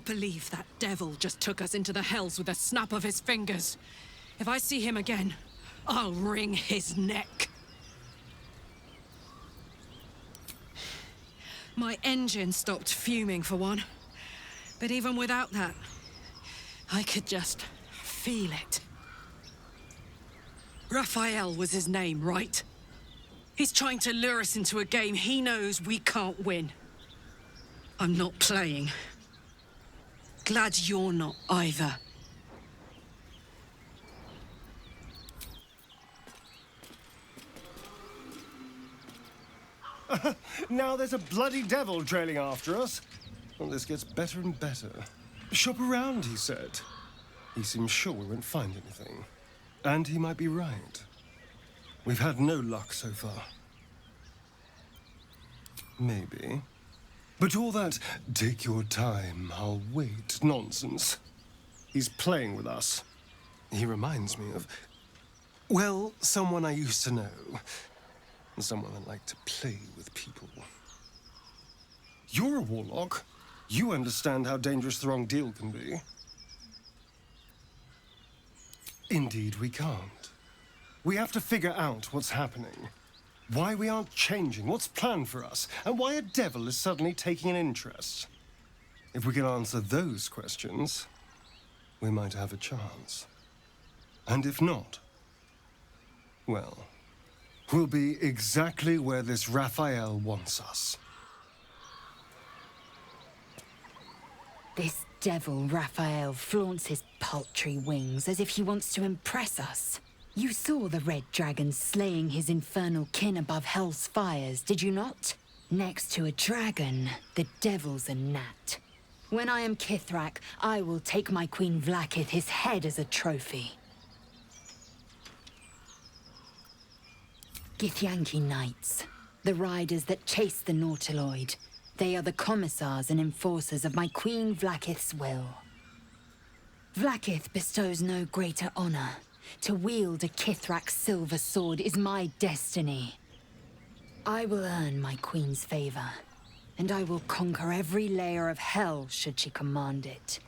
can't believe that devil just took us into the hells with a snap of his fingers. If I see him again, I'll wring his neck. My engine stopped fuming for one. But even without that, I could just feel it. Raphael was his name, right? He's trying to lure us into a game he knows we can't win. I'm not playing. Glad you're not either. Now there's a bloody devil trailing after us. Well, this gets better and better. Shop around, he said. He seems sure we won't find anything. And he might be right. We've had no luck so far. Maybe. But all that, take your time, I'll wait nonsense. He's playing with us. He reminds me of, well, someone I used to know. Someone that liked to play with people. You're a warlock. You understand how dangerous the wrong deal can be. Indeed, we can't. We have to figure out what's happening. Why we aren't changing, what's planned for us, and why a devil is suddenly taking an interest. If we can answer those questions, we might have a chance. And if not, well, we'll be exactly where this Raphael wants us. This devil Raphael flaunts his paltry wings as if he wants to impress us. You saw the red dragon slaying his infernal kin above hell's fires, did you not? Next to a dragon, the devil's a gnat. When I am Kithrak, I will take my Queen Vlaakith his head as a trophy. Githyanki Knights, the riders that chase the Nautiloid. They are the commissars and enforcers of my Queen Vlaakith's will. Vlaakith bestows no greater honor. To wield a Kithrak's silver sword is my destiny. I will earn my queen's favor, and I will conquer every layer of hell should she command it.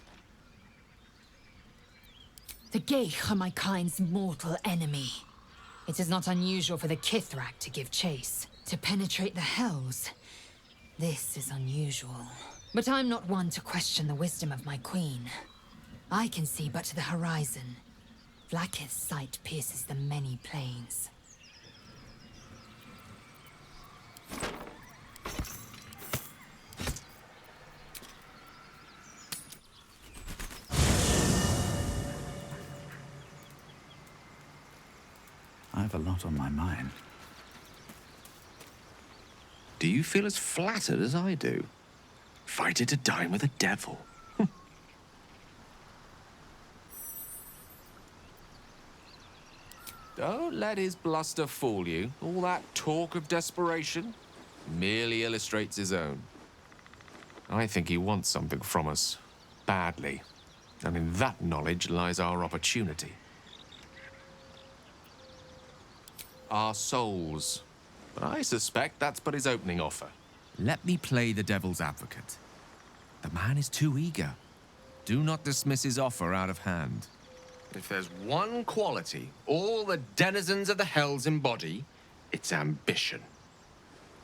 The Geich are my kind's mortal enemy. It is not unusual for the Kithrak to give chase, to penetrate the hells. This is unusual. But I'm not one to question the wisdom of my queen. I can see but to the horizon. Vlaakith's sight pierces the many planes. I have a lot on my mind. Do you feel as flattered as I do? Fighting to dine with a devil. Don't let his bluster fool you. All that talk of desperation merely illustrates his own. I think he wants something from us, badly. And in that knowledge lies our opportunity. Our souls. But I suspect that's but his opening offer. Let me play the devil's advocate. The man is too eager. Do not dismiss his offer out of hand. If there's one quality all the denizens of the hells embody, it's ambition.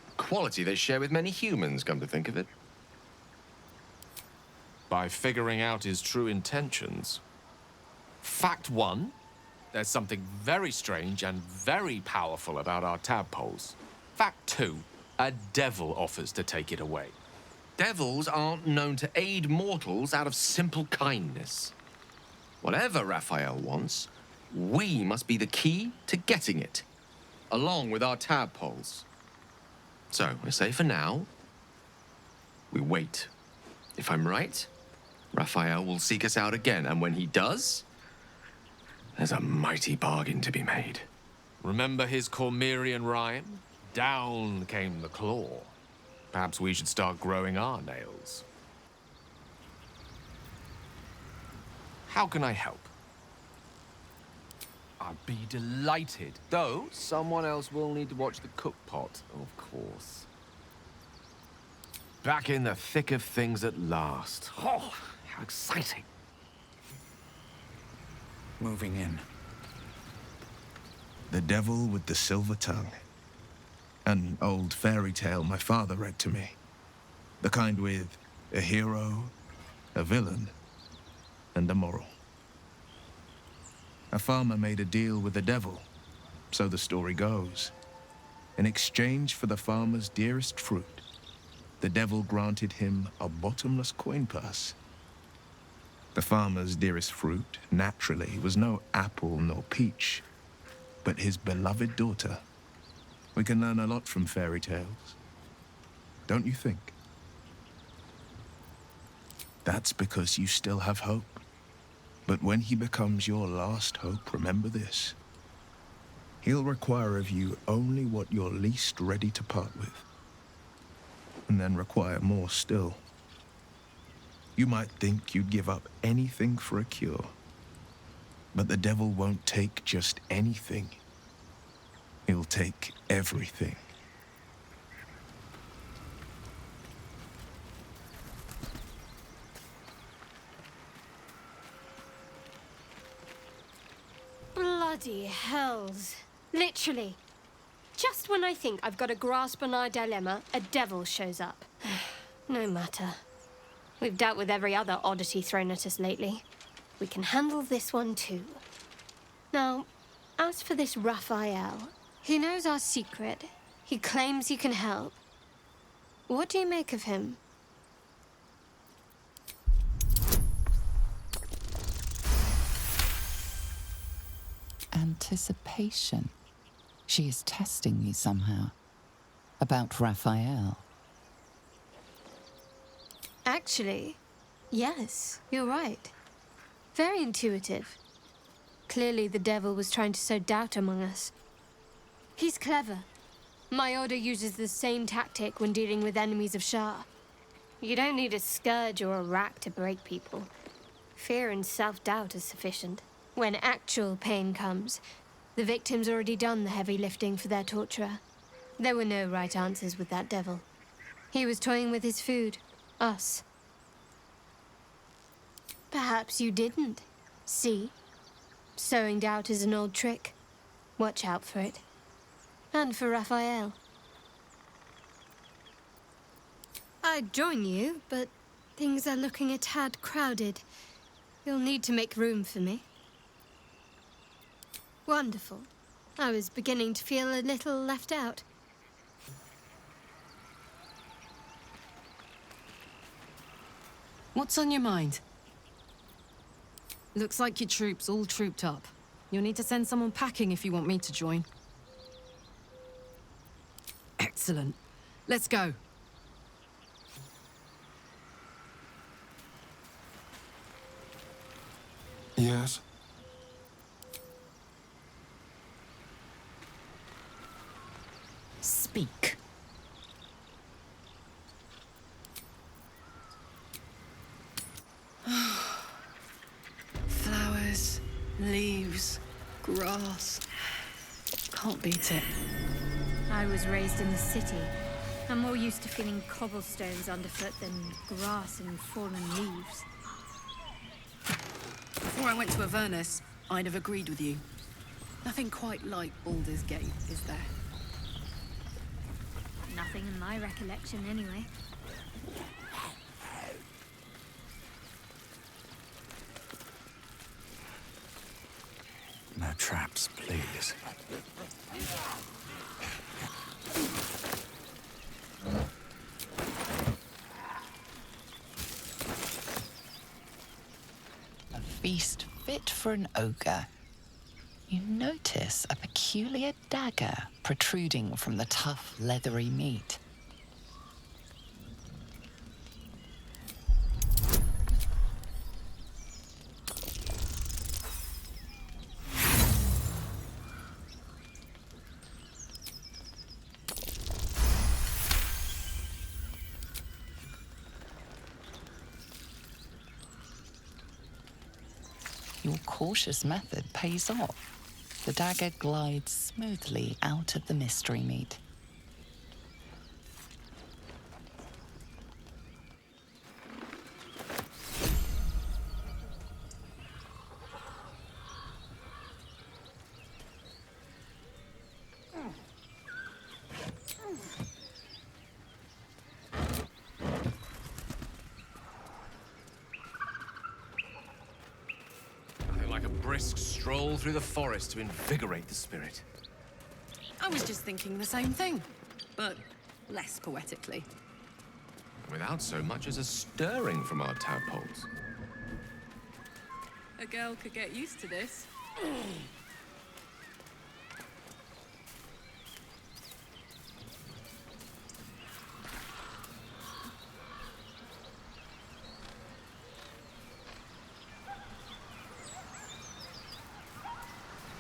A quality they share with many humans, come to think of it. By figuring out his true intentions. Fact one, there's something very strange and very powerful about our tadpoles. Fact two, a devil offers to take it away. Devils aren't known to aid mortals out of simple kindness. Whatever Raphael wants, we must be the key to getting it, along with our tadpoles. So, I say for now, we wait. If I'm right, Raphael will seek us out again, and when he does, there's a mighty bargain to be made. Remember his Cormyrean rhyme? Down came the claw. Perhaps we should start growing our nails. How can I help? I'd be delighted. Though, someone else will need to watch the cook pot, of course. Back in the thick of things at last. Oh, how exciting. Moving in. The Devil with the Silver Tongue. An old fairy tale my father read to me. The kind with a hero, a villain, and a moral. A farmer made a deal with the devil, so the story goes. In exchange for the farmer's dearest fruit, the devil granted him a bottomless coin purse. The farmer's dearest fruit, naturally, was no apple nor peach, but his beloved daughter. We can learn a lot from fairy tales, don't you think? That's because you still have hope. But when he becomes your last hope, remember this. He'll require of you only what you're least ready to part with, and then require more still. You might think you'd give up anything for a cure, but the devil won't take just anything. He'll take everything. Bloody hells. Literally. Just when I think I've got a grasp on our dilemma, a devil shows up. No matter. We've dealt with every other oddity thrown at us lately. We can handle this one too. Now, as for this Raphael, he knows our secret. He claims he can help. What do you make of him? Anticipation. She is testing me somehow. About Raphael. Actually, yes, you're right. Very intuitive. Clearly the devil was trying to sow doubt among us. He's clever. My order uses the same tactic when dealing with enemies of Shah. You don't need a scourge or a rack to break people. Fear and self-doubt is sufficient. When actual pain comes, the victim's already done the heavy lifting for their torturer. There were no right answers with that devil. He was toying with his food. Us. Perhaps you didn't. See? Sowing doubt is an old trick. Watch out for it. And for Raphael. I'd join you, but things are looking a tad crowded. You'll need to make room for me. Wonderful. I was beginning to feel a little left out. What's on your mind? Looks like your troops all trooped up. You'll need to send someone packing if you want me to join. Excellent. Let's go. Yes? Speak. Flowers, leaves, grass. Can't beat it. I was raised in the city. I'm more used to feeling cobblestones underfoot than grass and fallen leaves. Before I went to Avernus, I'd have agreed with you. Nothing quite like Baldur's Gate, is there? Nothing in my recollection, anyway. No traps, please. A feast fit for an ogre. You notice a peculiar dagger protruding from the tough, leathery meat. Your cautious method pays off. The dagger glides smoothly out of the mystery meat. brisk stroll through the forest to invigorate the spirit. I was just thinking the same thing, but less poetically. Without so much as a stirring from our tadpoles. A girl could get used to this.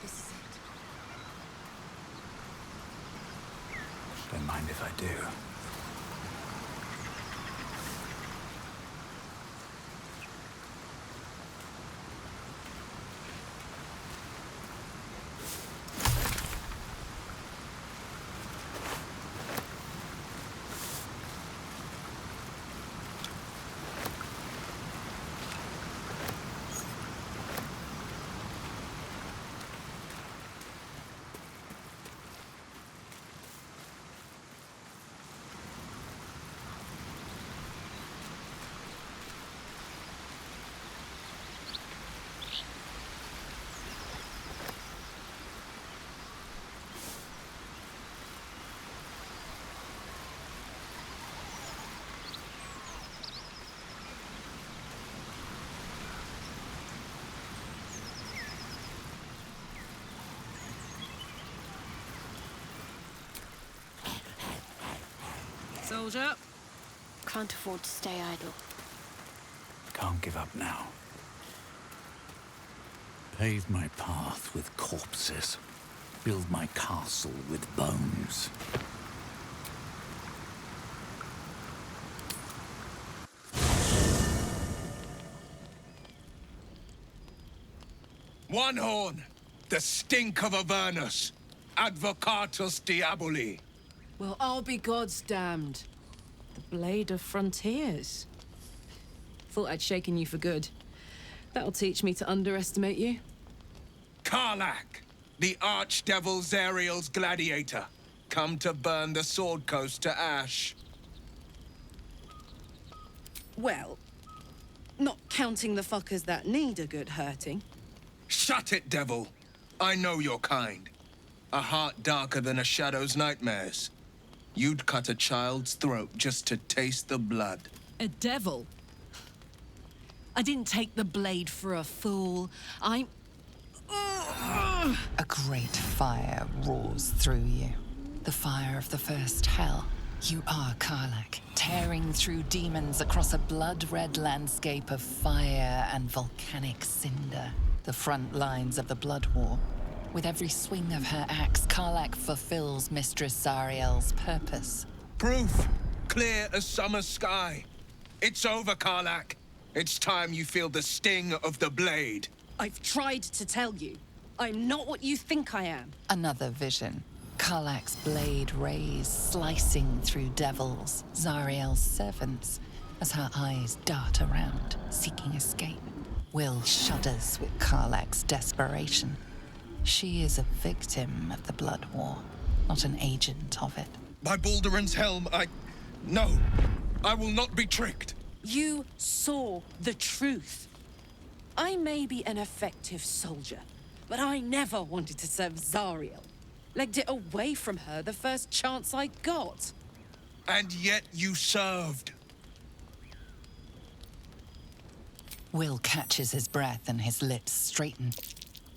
This is it. Don't mind if I do. Soldier. Can't afford to stay idle. Can't give up now. Pave my path with corpses. Build my castle with bones. One horn! The stink of Avernus! Advocatus Diaboli! Well, I'll be God's damned. The Blade of Frontiers. Thought I'd shaken you for good. That'll teach me to underestimate you. Karlach, the Archdevil Zariel's gladiator, come to burn the Sword Coast to ash. Well, not counting the fuckers that need a good hurting. Shut it, devil! I know your kind. A heart darker than a shadow's nightmares. You'd cut a child's throat just to taste the blood. A devil? I didn't take the blade for a fool. I'm... A great fire roars through you. The fire of the first hell. You are Karlach, tearing through demons across a blood-red landscape of fire and volcanic cinder. The front lines of the Blood War. With every swing of her axe, Karlach fulfills Mistress Zariel's purpose. Proof! Clear as summer sky. It's over, Karlach. It's time you feel the sting of the blade. I've tried to tell you. I'm not what you think I am. Another vision. Karlach's blade rays slicing through devils, Zariel's servants, as her eyes dart around, seeking escape. Wyll shudders with Karlach's desperation. She is a victim of the Blood War, not an agent of it. By Balduran's helm, No! I will not be tricked! You saw the truth. I may be an effective soldier, but I never wanted to serve Zariel. Legged it away from her the first chance I got. And yet you served. Wyll catches his breath and his lips straighten.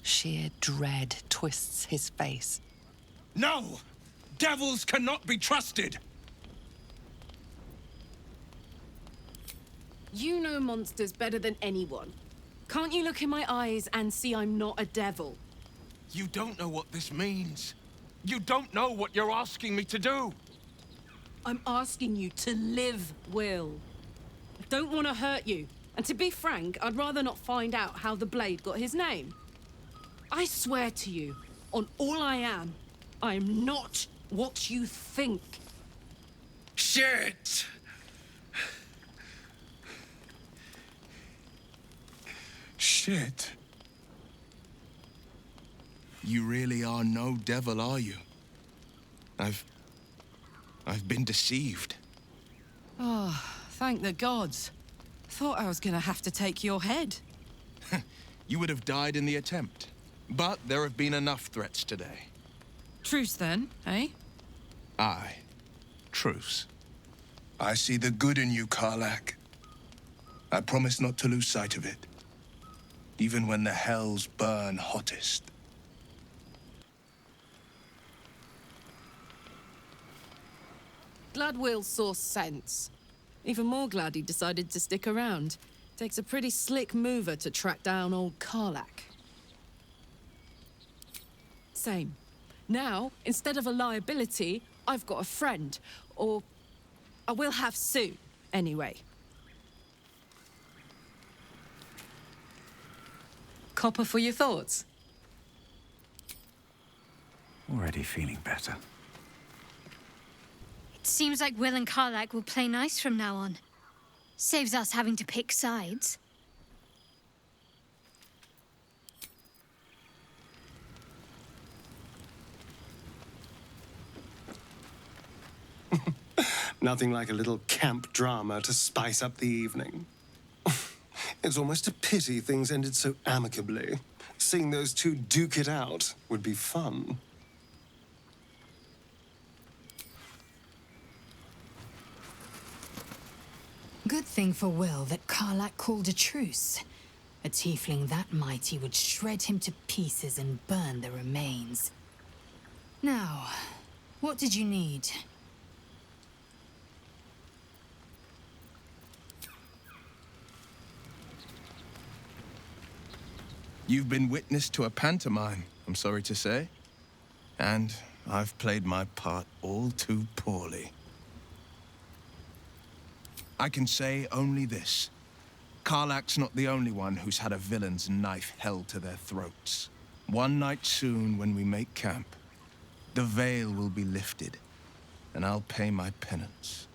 Sheer dread twists his face. No! Devils cannot be trusted! You know monsters better than anyone. Can't you look in my eyes and see I'm not a devil? You don't know what this means. You don't know what you're asking me to do. I'm asking you to live, Wyll. I don't want to hurt you. And to be frank, I'd rather not find out how the Blade got his name. I swear to you, on all I am not what you think. Shit! Shit. You really are no devil, are you? I've been deceived. Oh, thank the gods. Thought I was gonna have to take your head. you would have died in the attempt. But there have been enough threats today. Truce then, eh? Aye. Truce. I see the good in you, Karlach. I promise not to lose sight of it. Even when the hells burn hottest. Glad Wyll saw sense. Even more glad he decided to stick around. Takes a pretty slick mover to track down old Karlach. Same. Now, instead of a liability, I've got a friend. Or I will have soon, anyway. Copper for your thoughts? Already feeling better. It seems like Wyll and Karlach will play nice from now on. Saves us having to pick sides. Nothing like a little camp drama to spice up the evening. It's almost a pity things ended so amicably. Seeing those two duke it out would be fun. Good thing for Wyll that Karlach called a truce. A tiefling that mighty would shred him to pieces and burn the remains. Now, what did you need? You've been witness to a pantomime, I'm sorry to say. And I've played my part all too poorly. I can say only this. Karlach's not the only one who's had a villain's knife held to their throats. One night soon, when we make camp, the veil will be lifted, and I'll pay my penance.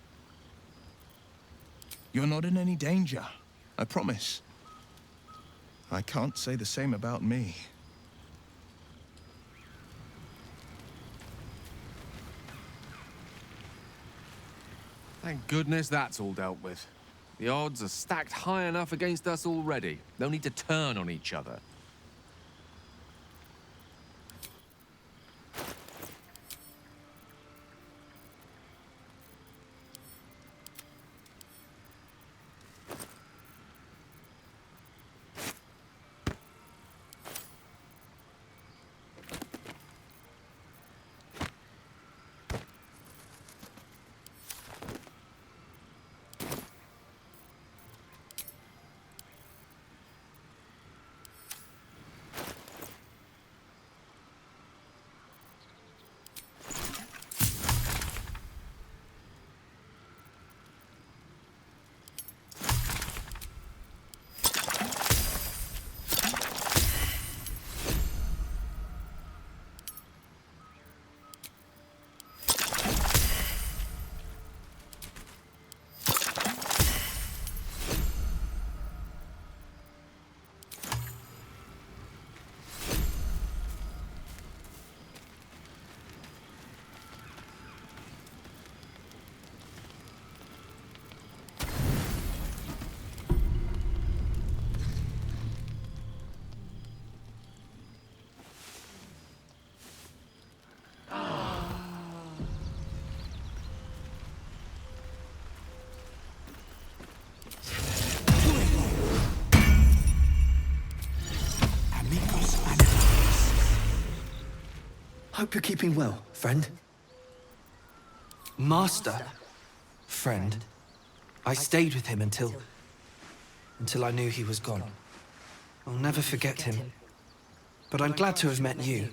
You're not in any danger, I promise. I can't say the same about me. Thank goodness that's all dealt with. The odds are stacked high enough against us already. No need to turn on each other. Hope you're keeping well, friend. Master? Friend. I stayed with him until I knew he was gone. I'll never forget him. But I'm glad to have met you.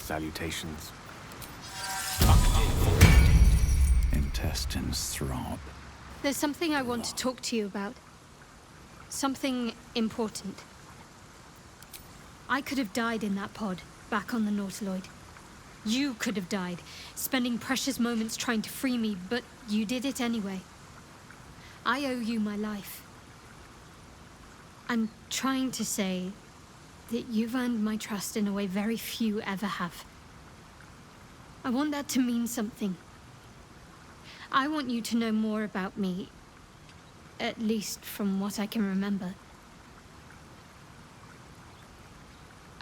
Salutations. Intestines throb. There's something I want to talk to you about. Something important. I could have died in that pod, back on the Nautiloid. You could have died, spending precious moments trying to free me, but you did it anyway. I owe you my life. I'm trying to say that you've earned my trust in a way very few ever have. I want that to mean something. I want you to know more about me, at least from what I can remember.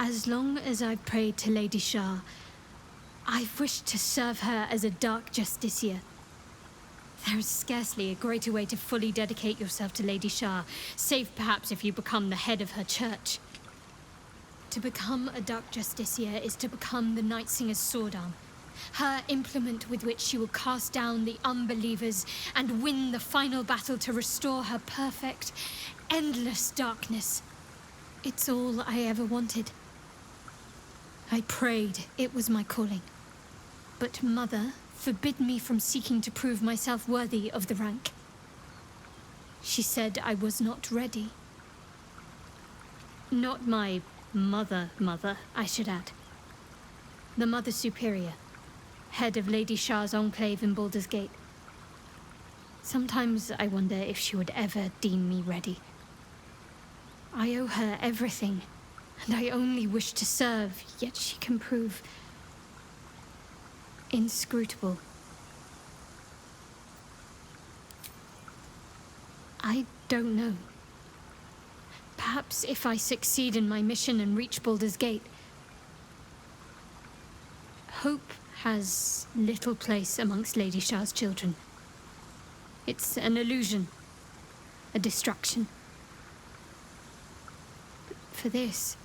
As long as I've prayed to Lady Shah, I've wished to serve her as a Dark Justiciar. There is scarcely a greater way to fully dedicate yourself to Lady Shah, save perhaps if you become the head of her church. To become a Dark Justiciar is to become the Night Singer's sword arm, her implement with which she will cast down the unbelievers and win the final battle to restore her perfect, endless darkness. It's all I ever wanted. I prayed it was my calling. But Mother forbid me from seeking to prove myself worthy of the rank. She said I was not ready. Not my mother, I should add. The Mother Superior, head of Lady Shah's enclave in Baldur's Gate. Sometimes I wonder if she would ever deem me ready. I owe her everything, and I only wish to serve, yet she can prove inscrutable. I don't know. Perhaps if I succeed in my mission and reach Baldur's Gate, hope has little place amongst Lady Shah's children. It's an illusion, a distraction. But for this,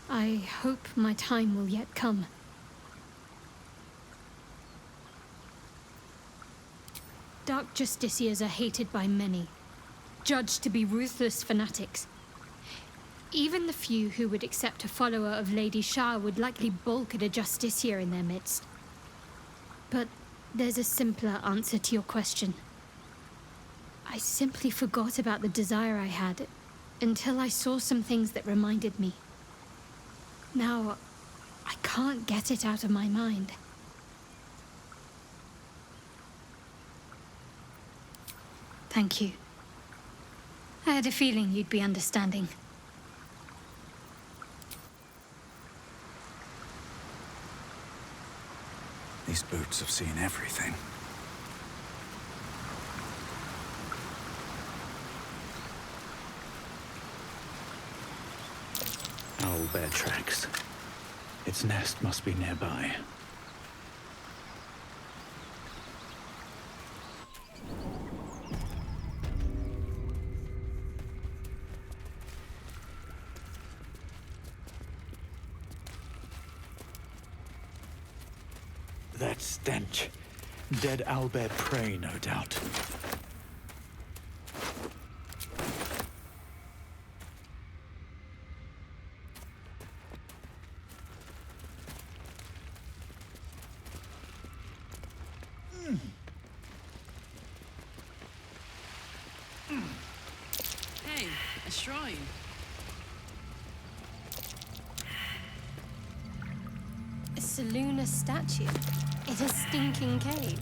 I hope my time will yet come. Dark Justiciars are hated by many, judged to be ruthless fanatics. Even the few who would accept a follower of Lady Shah would likely balk at a Justiciar in their midst. But there's a simpler answer to your question. I simply forgot about the desire I had until I saw some things that reminded me. Now, I can't get it out of my mind. Thank you. I had a feeling you'd be understanding. These boots have seen everything. Owlbear tracks. Its nest must be nearby. That stench. Dead owlbear prey, no doubt. Hey, a shrine. A Selûne statue in a stinking cave.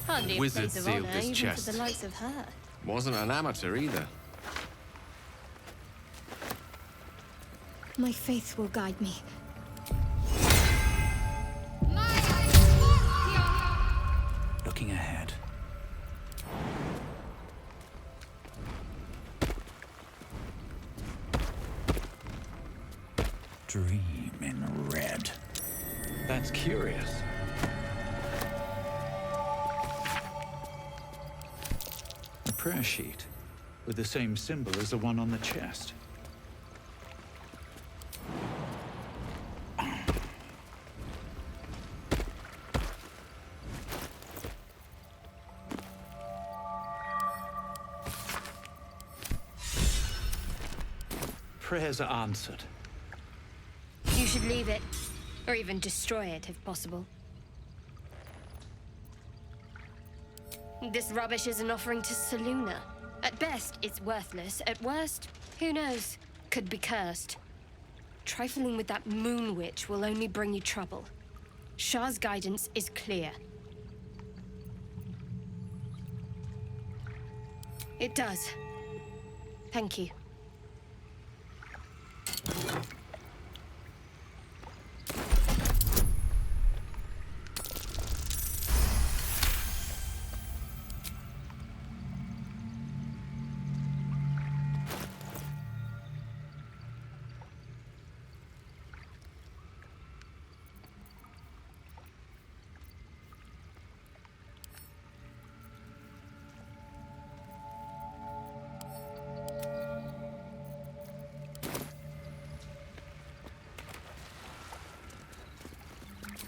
Hardly a Wizard place of sealed honor this even chest. for the likes of her. Wasn't an amateur either. My faith will guide me. Looking ahead. Dream in red. That's curious. A prayer sheet with the same symbol as the one on the chest. Prayers are answered. You should leave it, or even destroy it if possible. This rubbish is an offering to Selûne. At best, it's worthless. At worst, who knows? Could be cursed. Trifling with that moon witch will only bring you trouble. Shah's guidance is clear. It does. Thank you.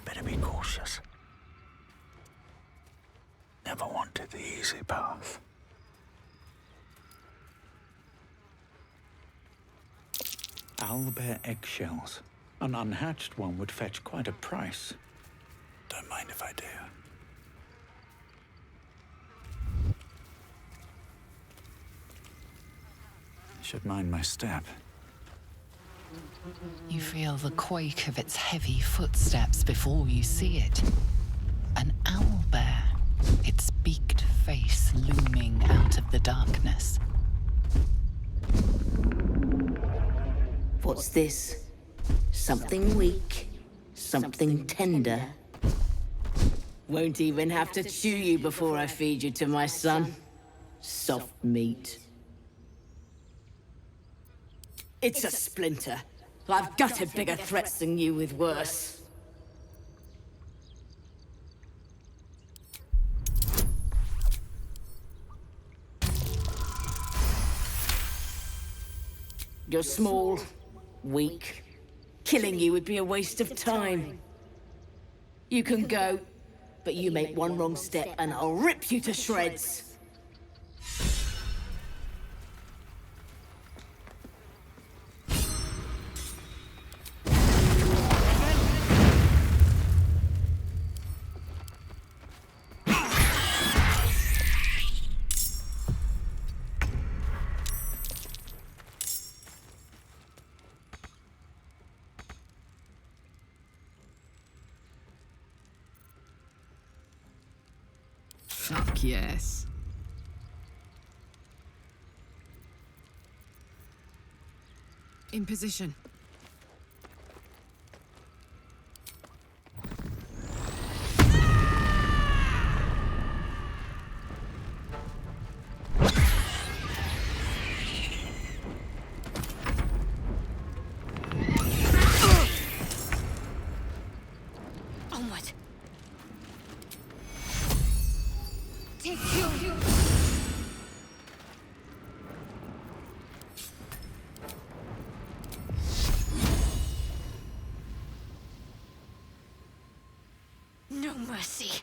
Better be cautious. Never wanted the easy path. Owlbear eggshells. An unhatched one would fetch quite a price. Don't mind if I do. Should mind my step. You feel the quake of its heavy footsteps before you see it. An owlbear, its beaked face looming out of the darkness. What's this? Something weak, something tender. Won't even have to chew you before I feed you to my son. Soft meat. It's a splinter. I've gutted bigger threats than you with worse. You're small, weak. Killing you would be a waste of time. You can go, but you make one wrong step and I'll rip you to shreds. Fuck yes. In position. Onward. Take you. No mercy.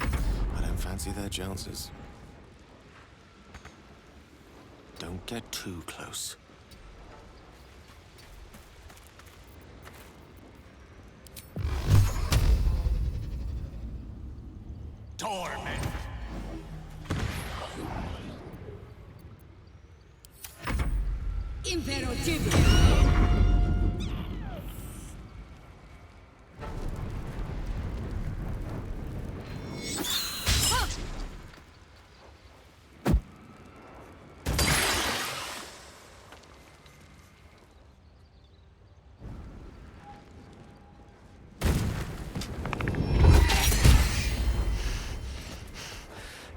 I don't fancy their chances. Don't get too close. Torment!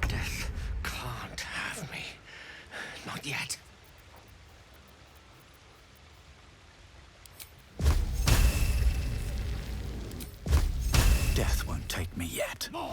Death can't have me. Not yet. Death won't take me yet. Boom!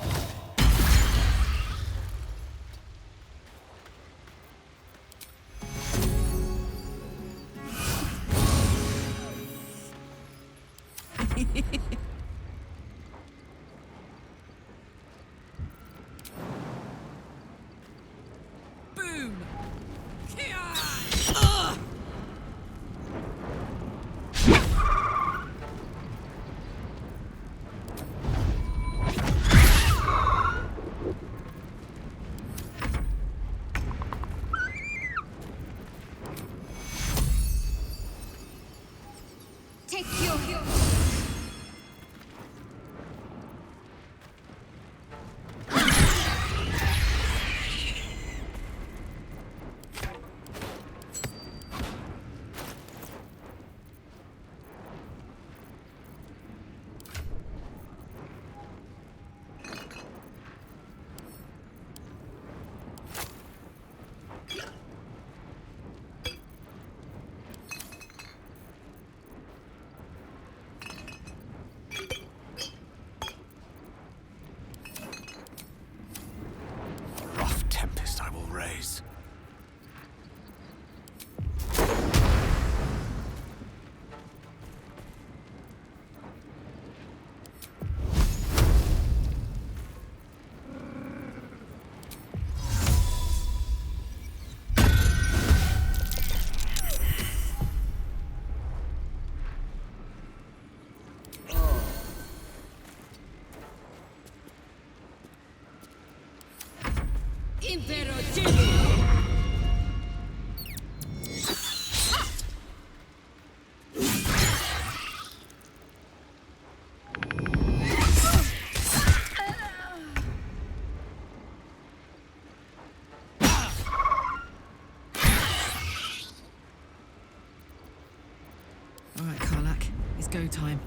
go time.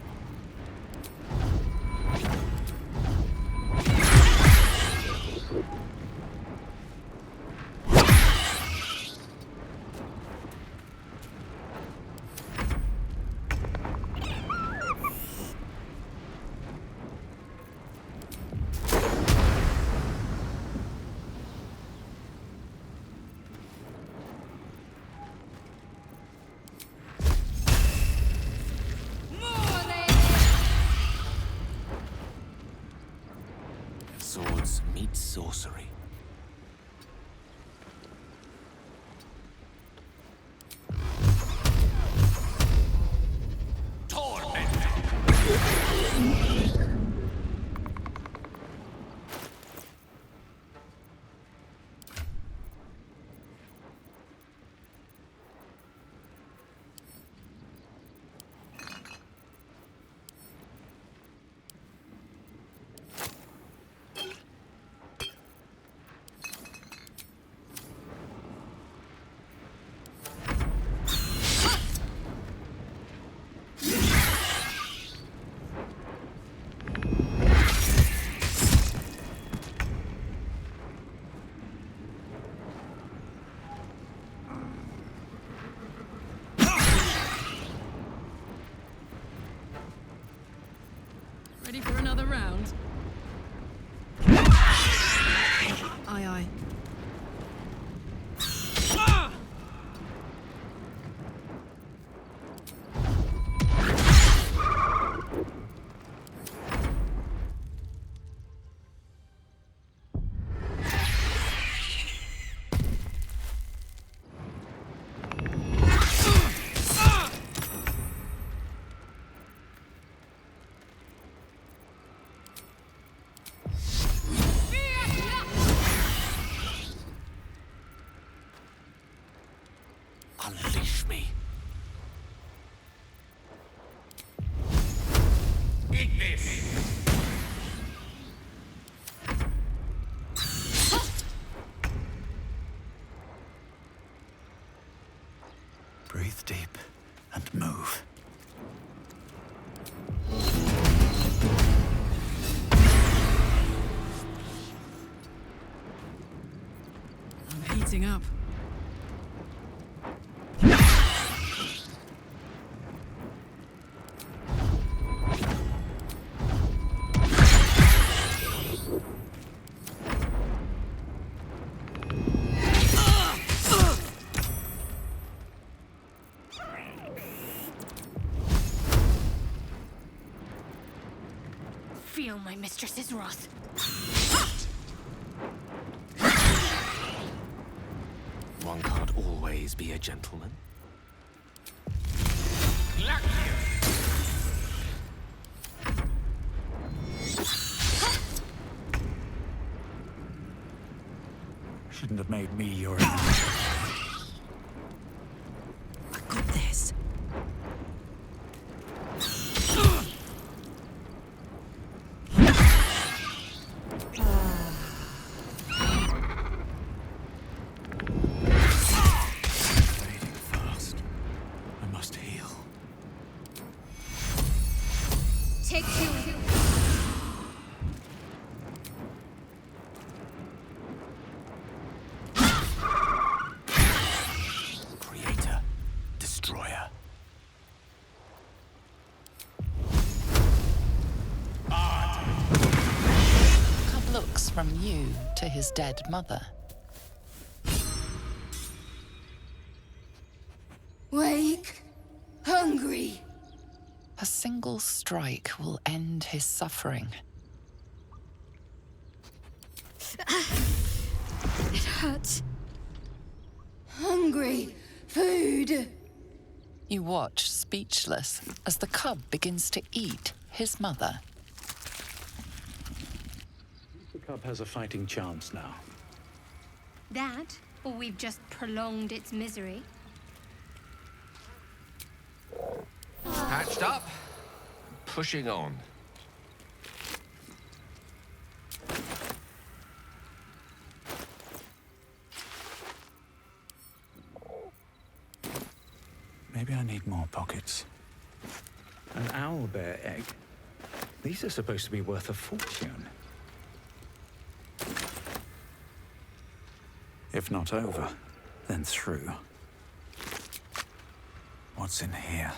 Swords meet sorcery. Ready for another round? Aye, aye. Unleash me. Eat this! Breathe deep and move. I'm heating up. Feel my mistress's wrath. One can't always be a gentleman. Shouldn't have made me your enemy. I got this. Fading fast. I must heal. Take two. Creator, destroyer. Come looks from you to his dead mother. Wake. Hungry. A single strike will end his suffering. It hurts. Hungry. Food. You watch, speechless, as the cub begins to eat his mother. The cub has a fighting chance now. That, or we've just prolonged its misery. Patched up, pushing on. Maybe I need more pockets. An owlbear egg. These are supposed to be worth a fortune. If not over, then through. What's in here?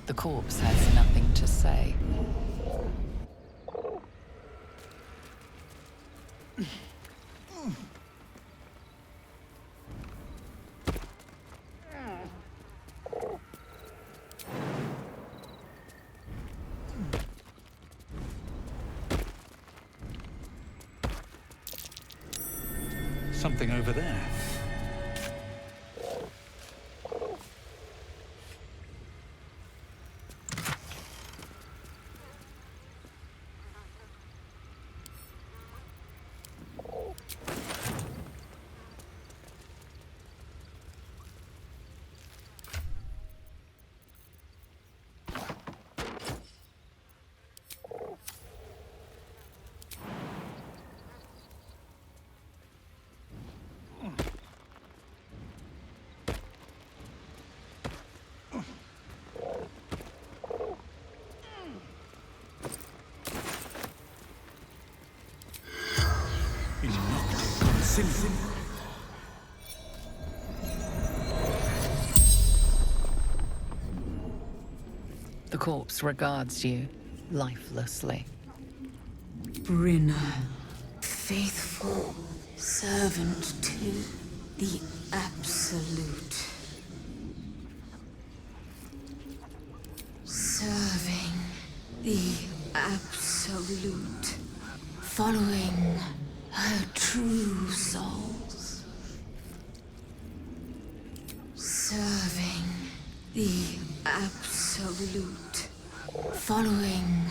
The corpse has nothing to say. Something over there. The corpse regards you lifelessly. Brynner, faithful servant to the Absolute. Serving the Absolute. Following her true souls. Serving the Absolute. Following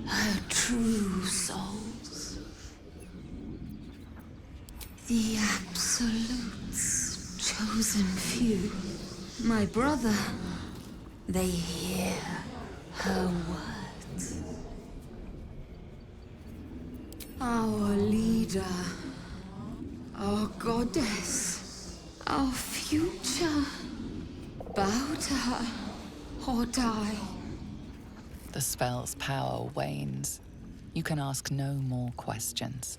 her true souls. The Absolute's chosen few. My brother, they hear her words. Our leader, our goddess, our future. Bow to her or die. The spell's power wanes. You can ask no more questions.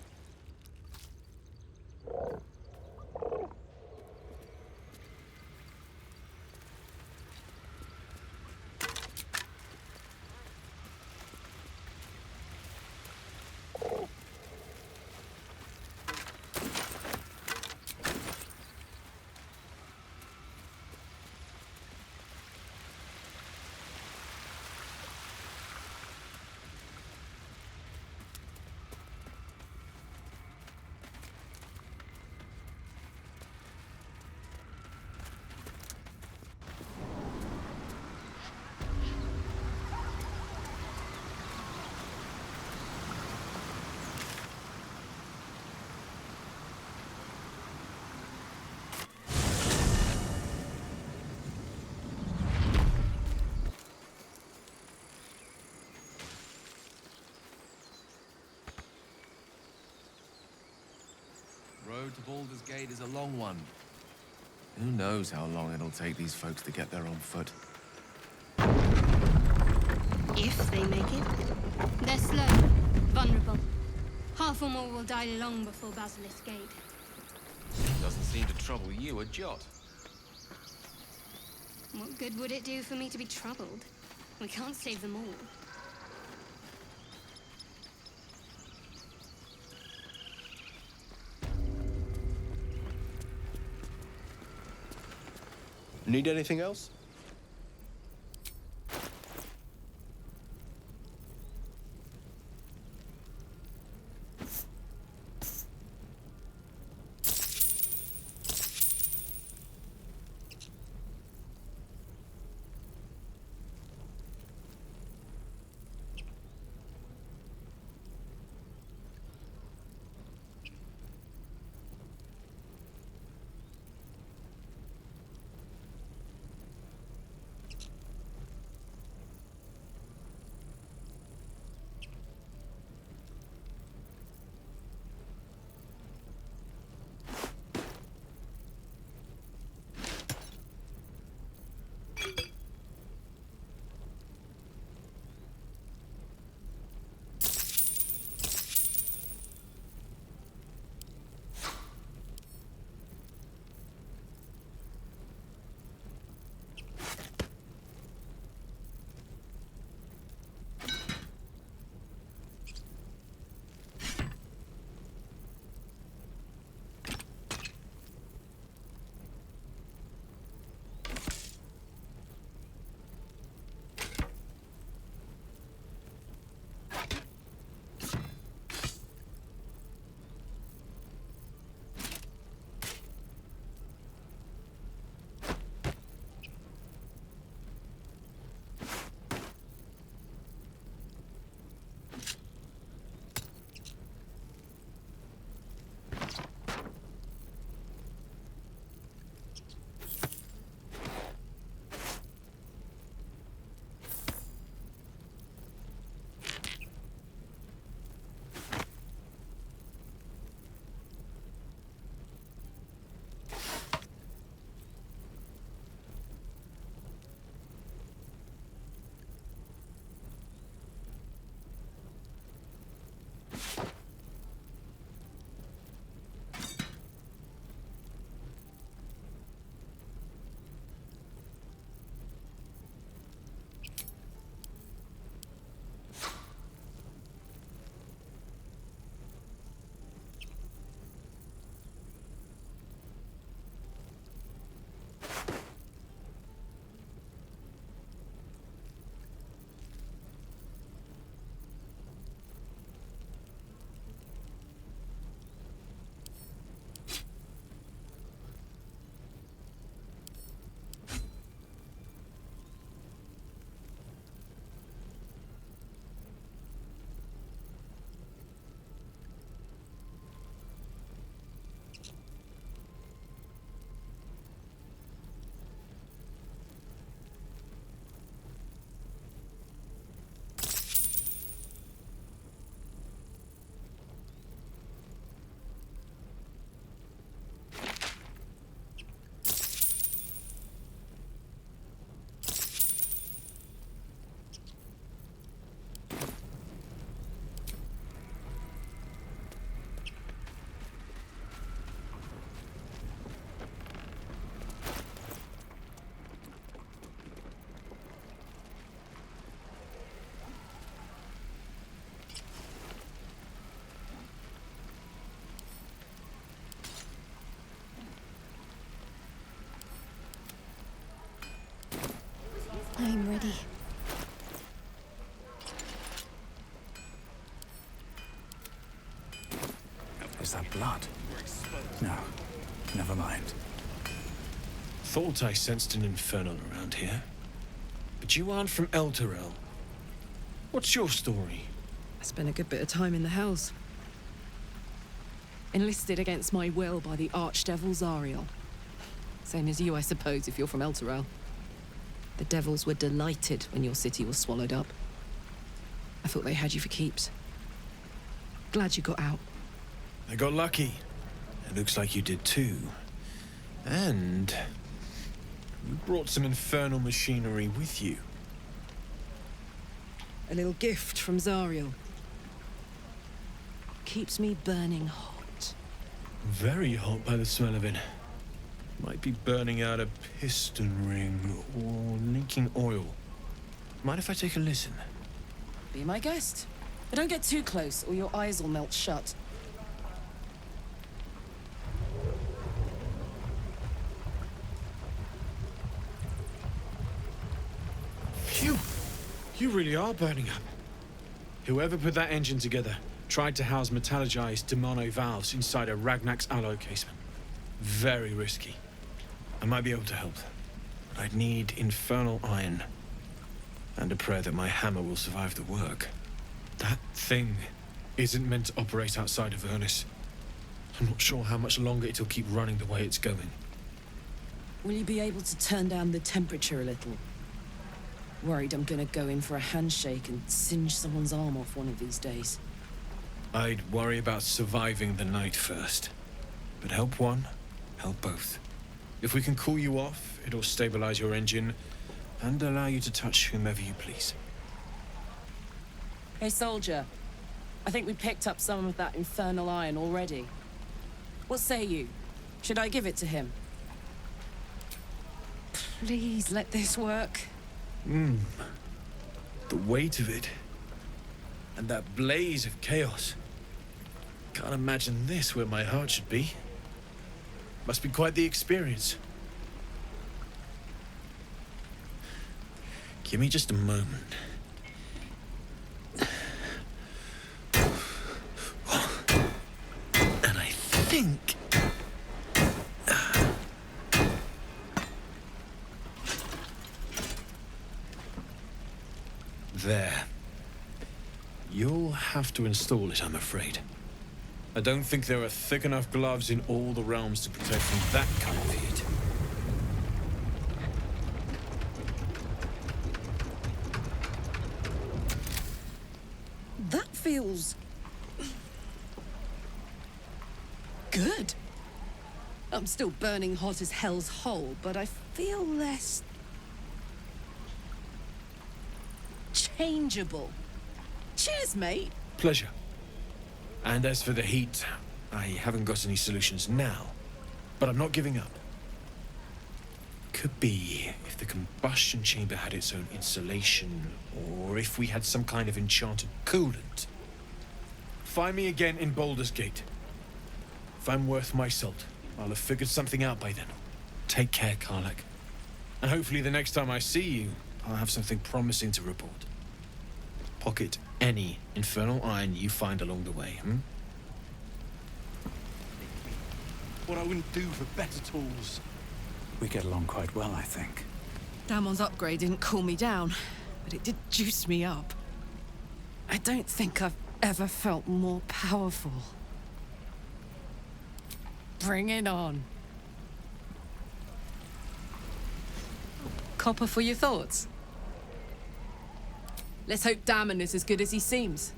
Road to Baldur's Gate is a long one. Who knows how long it'll take these folks to get there on foot. If they make it. They're slow, vulnerable. Half or more will die long before Basilisk Gate. Doesn't seem to trouble you a jot. What good would it do for me to be troubled? We can't save them all. Need anything else? I'm ready. Is that blood? No, never mind. Thought I sensed an infernal around here. But you aren't from REL. What's your story? I spent a good bit of time in the Hells. Enlisted against my will by the Archdevil Zariel. Same as you, I suppose, if you're from REL. The devils were delighted when your city was swallowed up. I thought they had you for keeps. Glad you got out. I got lucky. It looks like you did too. And you brought some infernal machinery with you. A little gift from Zariel. Keeps me burning hot. Very hot by the smell of it. Might be burning out a piston ring or leaking oil. Mind if I take a listen? Be my guest. But don't get too close or your eyes will melt shut. Phew! You really are burning up. Whoever put that engine together tried to house metallogized Demono valves inside a Ragnak's alloy casement. Very risky. I might be able to help, but I'd need infernal iron. And a prayer that my hammer will survive the work. That thing isn't meant to operate outside of Ernest. I'm not sure how much longer it'll keep running the way it's going. Will you be able to turn down the temperature a little? Worried I'm gonna go in for a handshake and singe someone's arm off one of these days. I'd worry about surviving the night first. But help one, help both. If we can cool you off, it'll stabilize your engine and allow you to touch whomever you please. Hey, soldier. I think we picked up some of that infernal iron already. What say you? Should I give it to him? Please let this work. The weight of it. And that blaze of chaos. Can't imagine this where my heart should be. Must be quite the experience. Give me just a moment. And I think... There. You'll have to install it, I'm afraid. I don't think there are thick enough gloves in all the realms to protect from that kind of heat. That feels... good. I'm still burning hot as hell's hole, but I feel less... changeable. Cheers, mate. Pleasure. And as for the heat, I haven't got any solutions now, but I'm not giving up. Could be if the combustion chamber had its own insulation, or if we had some kind of enchanted coolant. Find me again in Baldur's Gate. If I'm worth my salt, I'll have figured something out by then. Take care, Karlach. And hopefully the next time I see you, I'll have something promising to report. Pocket any infernal iron you find along the way, What I wouldn't do for better tools. We get along quite well, I think. Damon's upgrade didn't cool me down, but it did juice me up. I don't think I've ever felt more powerful. Bring it on. Copper for your thoughts? Let's hope Damon is as good as he seems.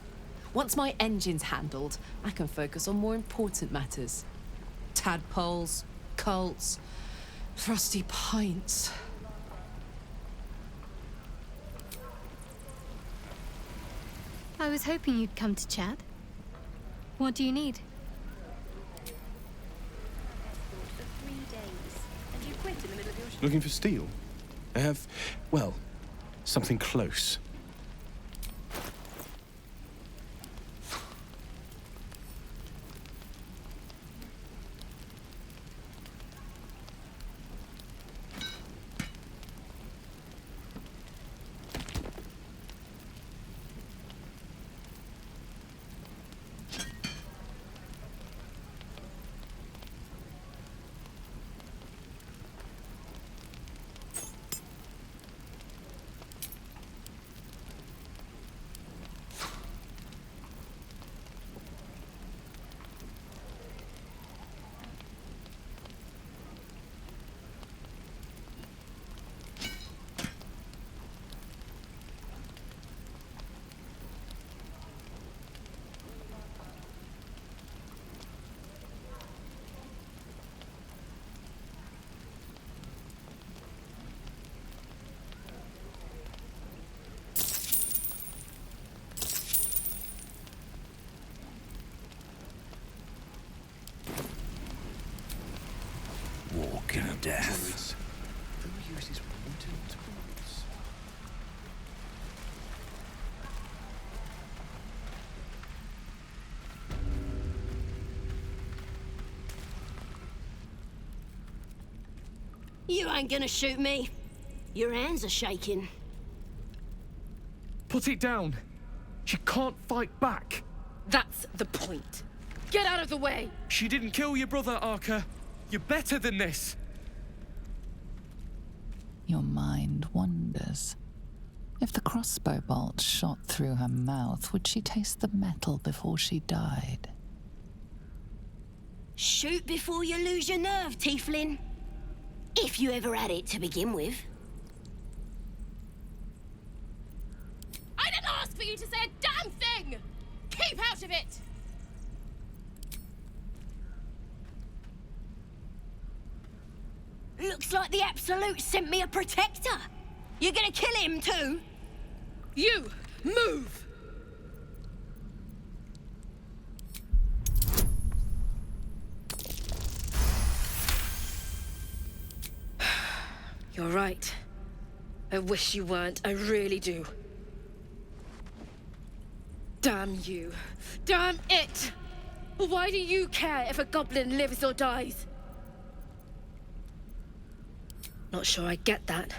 Once my engine's handled, I can focus on more important matters. Tadpoles, cults, frosty pints. I was hoping you'd come to chat. What do you need? Looking for steel? I have, well, something close. death. Who uses wooden tools? You ain't gonna shoot me. Your hands are shaking. Put it down. She can't fight back. That's the point. Get out of the way! She didn't kill your brother, Arca. You're better than this. Your mind wanders. If the crossbow bolt shot through her mouth, would she taste the metal before she died? Shoot before you lose your nerve, Tiefling. If you ever had it to begin with. I didn't ask for you to say a damn thing! Keep out of it! Looks like the Absolute sent me a protector. You're gonna kill him too? You, move! You're right. I wish you weren't, I really do. Damn you. Damn it! Why do you care if a goblin lives or dies? Not sure I get that.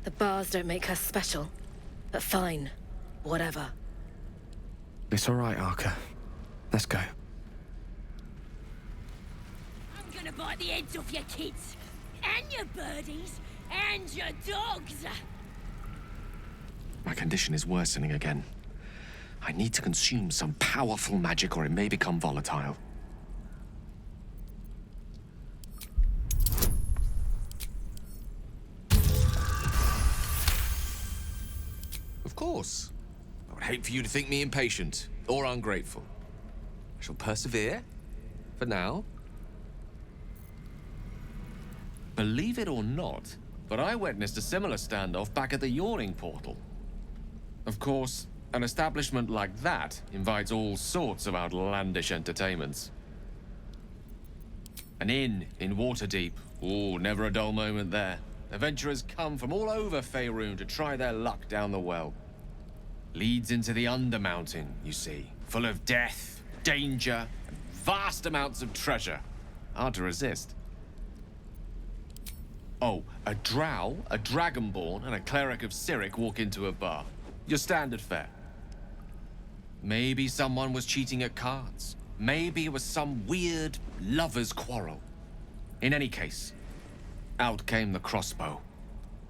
The bars don't make her special. But fine. Whatever. It's all right, Arca. Let's go. I'm gonna bite the heads off your kids. And your birdies. And your dogs. My condition is worsening again. I need to consume some powerful magic or it may become volatile. Of course. I would hate for you to think me impatient or ungrateful. I shall persevere. For now. Believe it or not, but I witnessed a similar standoff back at the Yawning Portal. Of course, an establishment like that invites all sorts of outlandish entertainments. An inn in Waterdeep. Ooh, never a dull moment there. Adventurers come from all over Faerun to try their luck down the well. Leads into the Undermountain, you see. Full of death, danger, and vast amounts of treasure. Hard to resist. Oh, a drow, a dragonborn, and a cleric of Cyric walk into a bar. Your standard fare. Maybe someone was cheating at cards. Maybe it was some weird lover's quarrel. In any case, out came the crossbow,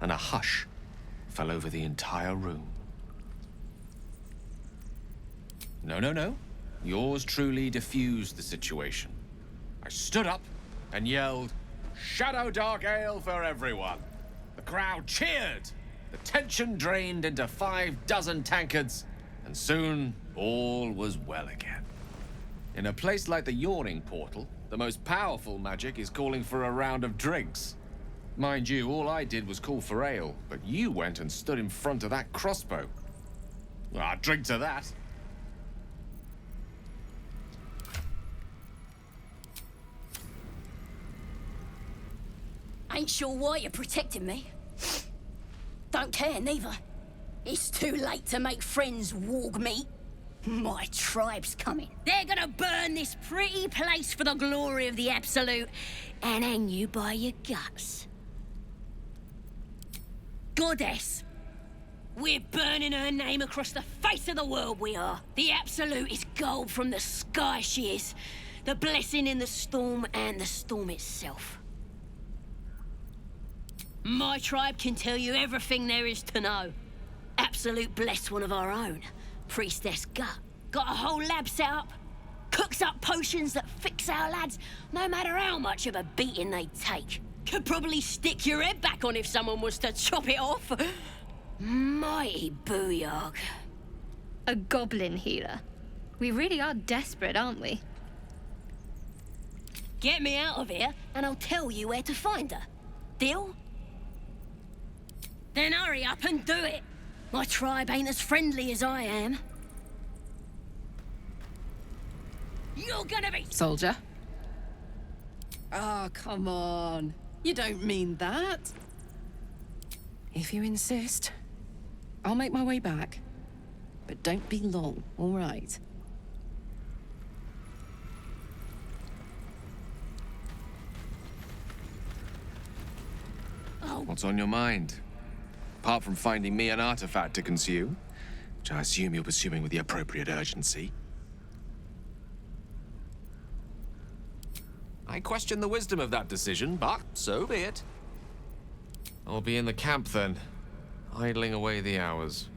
and a hush fell over the entire room. No. Yours truly diffused the situation. I stood up and yelled, "Shadow Dark Ale for everyone!" The crowd cheered. The tension drained into 6 tankards, and soon all was well again. In a place like the Yawning Portal, the most powerful magic is calling for a round of drinks. Mind you, all I did was call for ale, but you went and stood in front of that crossbow. Well, I'd drink to that. Ain't sure why you're protecting me. Don't care, neither. It's too late to make friends, warg meat. My tribe's coming. They're gonna burn this pretty place for the glory of the Absolute and hang you by your guts. Goddess. We're burning her name across the face of the world, we are. The Absolute is gold from the sky, she is. The blessing in the storm and the storm itself. My tribe can tell you everything there is to know. Absolute blessed one of our own. Priestess Gut. Got a whole lab set up. Cooks up potions that fix our lads, no matter how much of a beating they take. Could probably stick your head back on if someone was to chop it off. Mighty booyog. A goblin healer. We really are desperate, aren't we? Get me out of here, and I'll tell you where to find her. Deal? Then hurry up and do it. My tribe ain't as friendly as I am. You're gonna be... Soldier? Oh, come on. You don't mean that. If you insist, I'll make my way back. But don't be long, all right? What's on your mind? Apart from finding me an artifact to consume, which I assume you're pursuing with the appropriate urgency. I question the wisdom of that decision, but so be it. I'll be in the camp then, idling away the hours.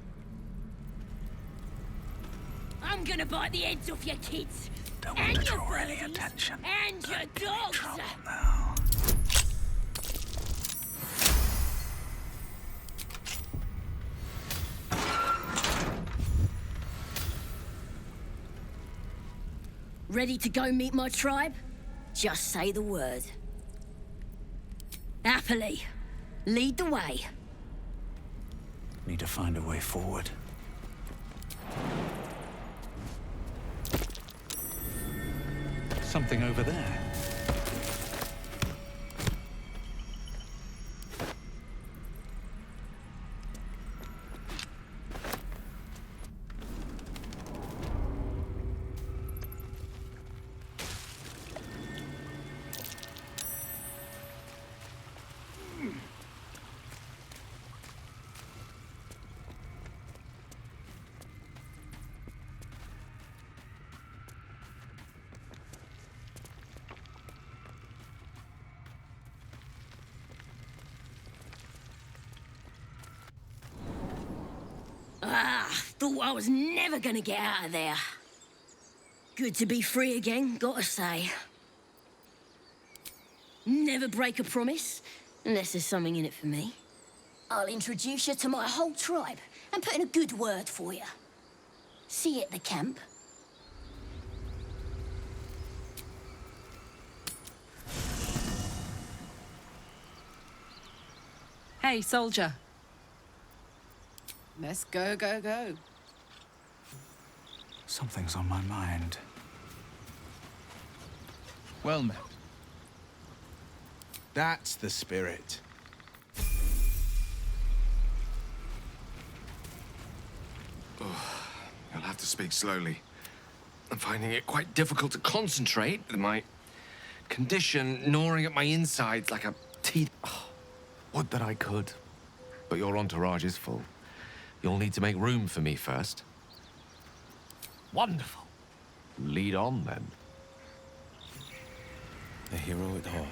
I'm gonna bite the heads off your kids. Don't and want to your draw any birdies, attention. and your dogs. Now. Ready to go meet my tribe? Just say the word. Happily. Lead the way. Need to find a way forward. Something over there. Thought I was never gonna get out of there. Good to be free again, gotta say. Never break a promise, unless there's something in it for me. I'll introduce you to my whole tribe and put in a good word for you. See you at the camp. Hey, soldier. Let's go, go, go. Something's on my mind. Well met. That's the spirit. Oh, you'll have to speak slowly. I'm finding it quite difficult to concentrate with my condition gnawing at my insides like a teeth. Oh, would that I could. But your entourage is full. You'll need to make room for me first. Wonderful. Lead on, then. A hero at heart.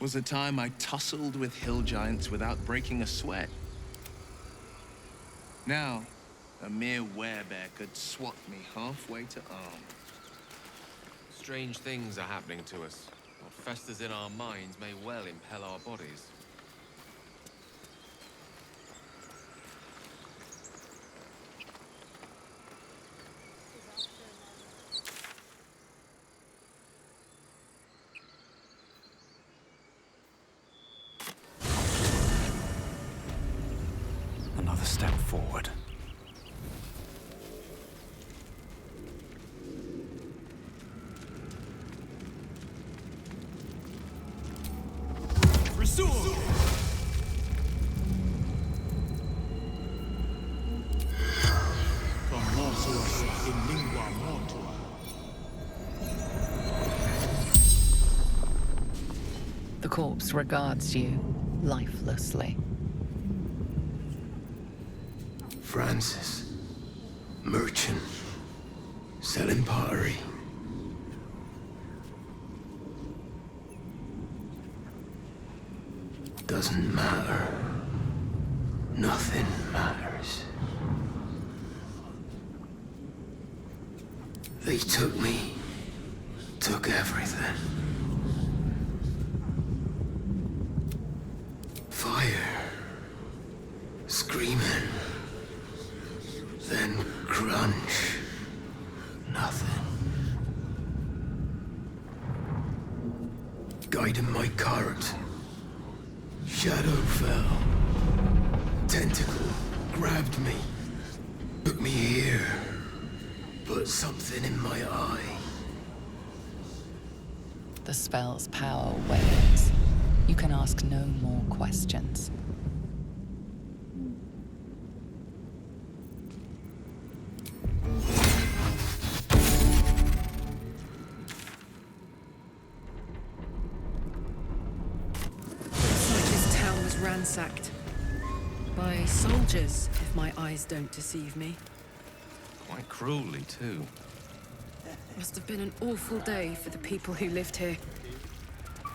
Was a time I tussled with hill giants without breaking a sweat. Now, a mere werebear could swat me halfway to arm. Strange things are happening to us. What festers in our minds may well impel our bodies. Another step forward. The corpse regards you lifelessly. Francis, merchant, selling pottery. Doesn't matter. Nothing matters. They took me, took everything. Then crunch. Nothing. Guiding my cart. Shadow fell. Tentacle grabbed me. Took me here. Put something in my eye. The spell's power wanes. You can ask no more questions. Looks like this town was ransacked. By soldiers, if my eyes don't deceive me. Quite cruelly, too. Must have been an awful day for the people who lived here.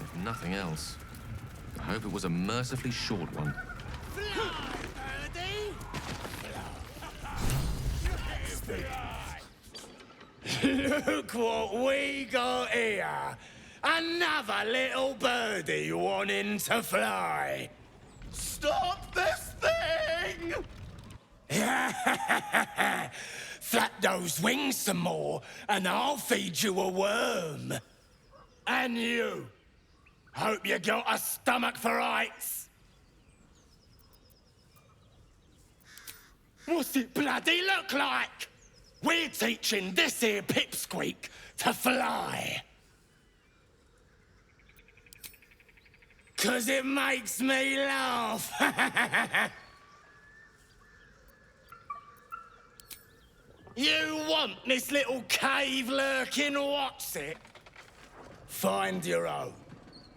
If nothing else, I hope it was a mercifully short one. Look what we got here! Another little birdie wanting to fly! Stop this thing! Flap those wings some more, and I'll feed you a worm. And you! Hope you got a stomach for heights! What's it bloody look like? We're teaching this here pipsqueak to fly. 'Cause it makes me laugh. You want this little cave lurking what's it? Find your own.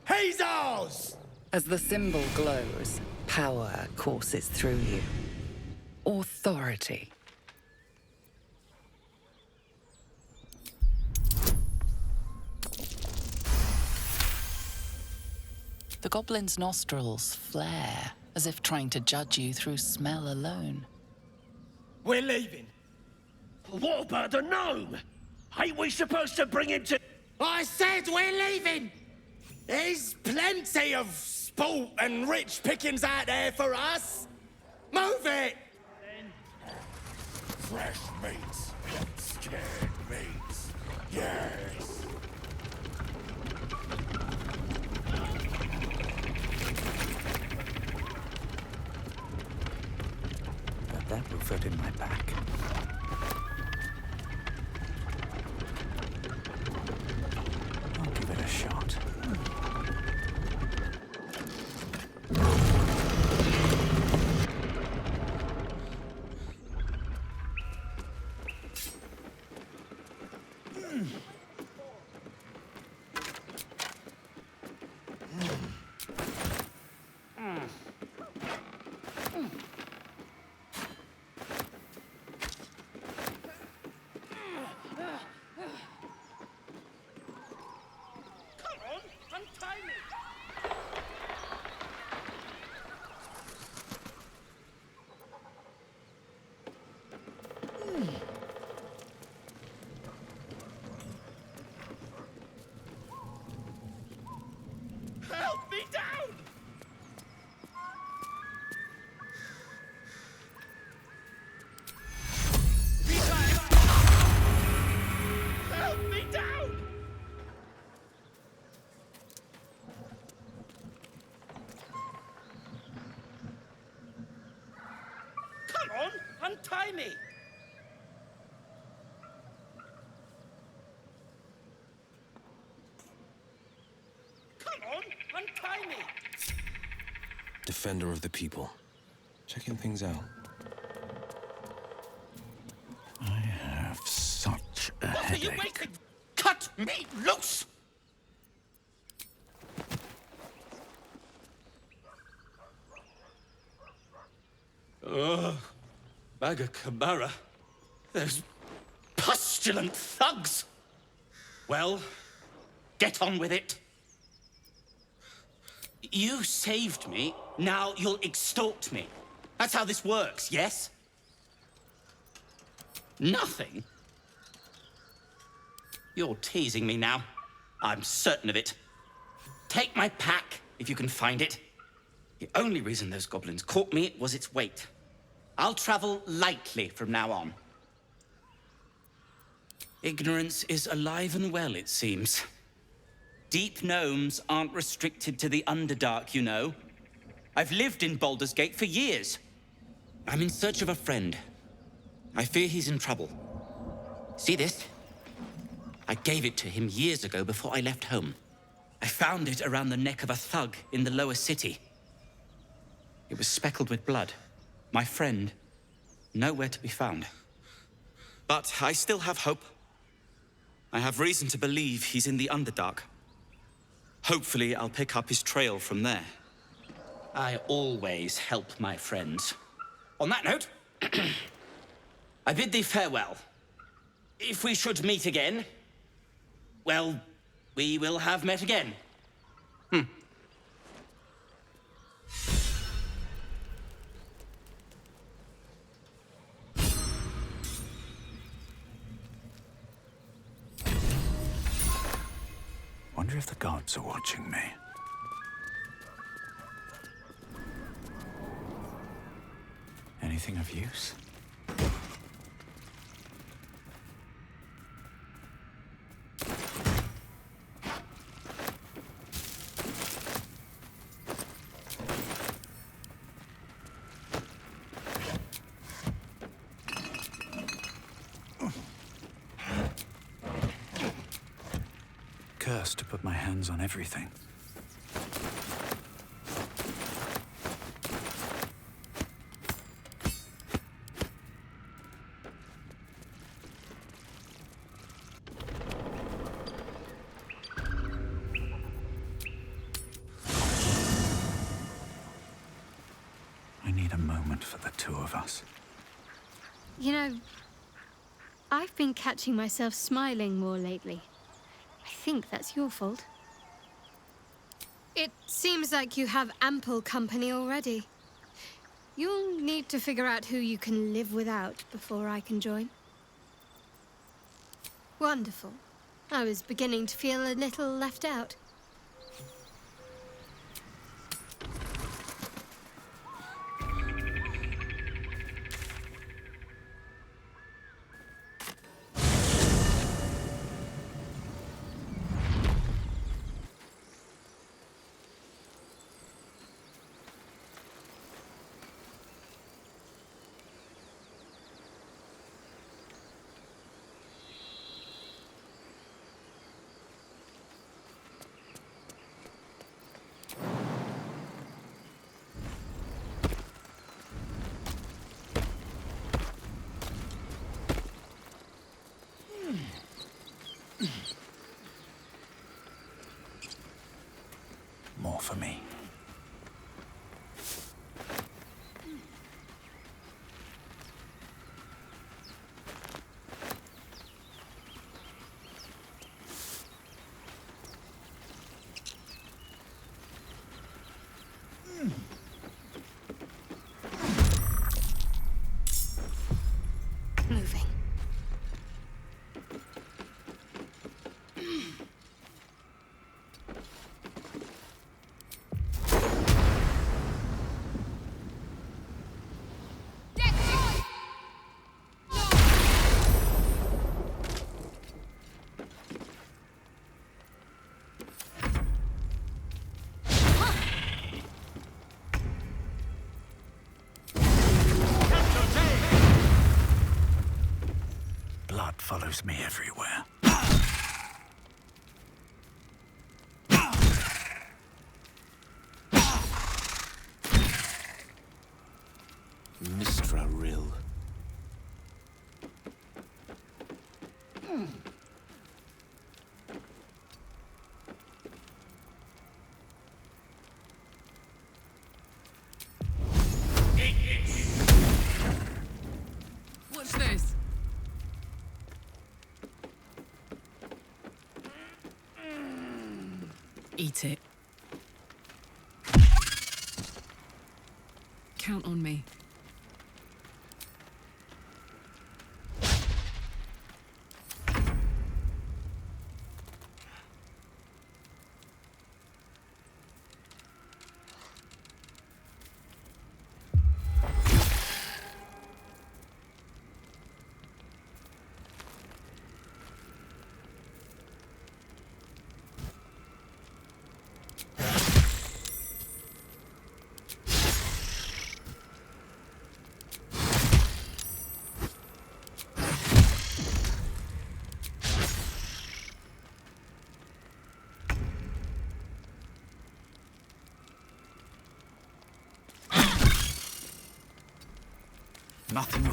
He's ours! As the symbol glows, power courses through you. Authority. The goblin's nostrils flare, as if trying to judge you through smell alone. We're leaving. What about the gnome? Ain't we supposed to bring him to... I said we're leaving! There's plenty of sport and rich pickings out there for us. Move it! Fresh meats. Scared meats. Yes. But that will fit in my pack. I'll give it a shot. Help me down! Help me down! Come on, untie me! Untie me! Defender of the people. Checking things out. I have such a headache. What are you waiting? Cut me loose! Mega Chimera. Those pustulant thugs! Well, get on with it. You saved me, now you'll extort me. That's how this works, yes? Nothing? You're teasing me now. I'm certain of it. Take my pack, if you can find it. The only reason those goblins caught me was its weight. I'll travel lightly from now on. Ignorance is alive and well, it seems. Deep gnomes aren't restricted to the Underdark, you know. I've lived in Baldur's Gate for years. I'm in search of a friend. I fear he's in trouble. See this? I gave it to him years ago before I left home. I found it around the neck of a thug in the lower city. It was speckled with blood. My friend, nowhere to be found. But I still have hope. I have reason to believe he's in the Underdark. Hopefully, I'll pick up his trail from there. I always help my friends. On that note, I bid thee farewell. If we should meet again, well, we will have met again. Wonder if the gods are watching me. Anything of use? Cursed to put my hands on everything. I need a moment for the two of us. You know, I've been catching myself smiling more lately. I think that's your fault. It seems like you have ample company already. You'll need to figure out who you can live without before I can join. Wonderful. I was beginning to feel a little left out. More for me. Moving. Blood follows me everywhere. Mistra REL. What's this? Eat it. Count on me.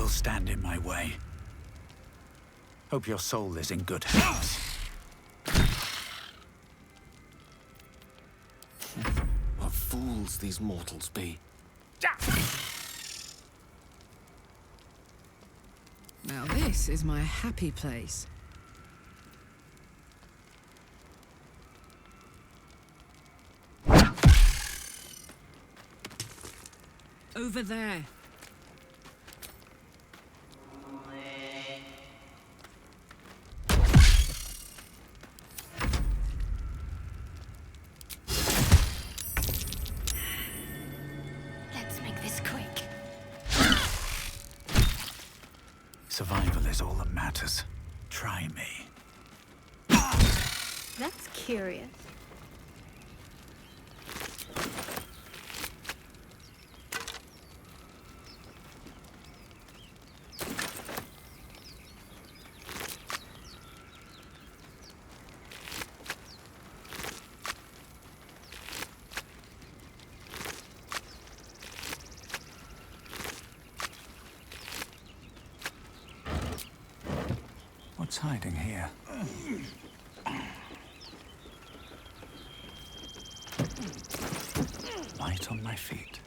will stand in my way. Hope your soul is in good hands. What fools these mortals be. Now this is my happy place. Over there. Let's make this quick. Survival is all that matters. Try me. That's curious. What's hiding here? Light on my feet.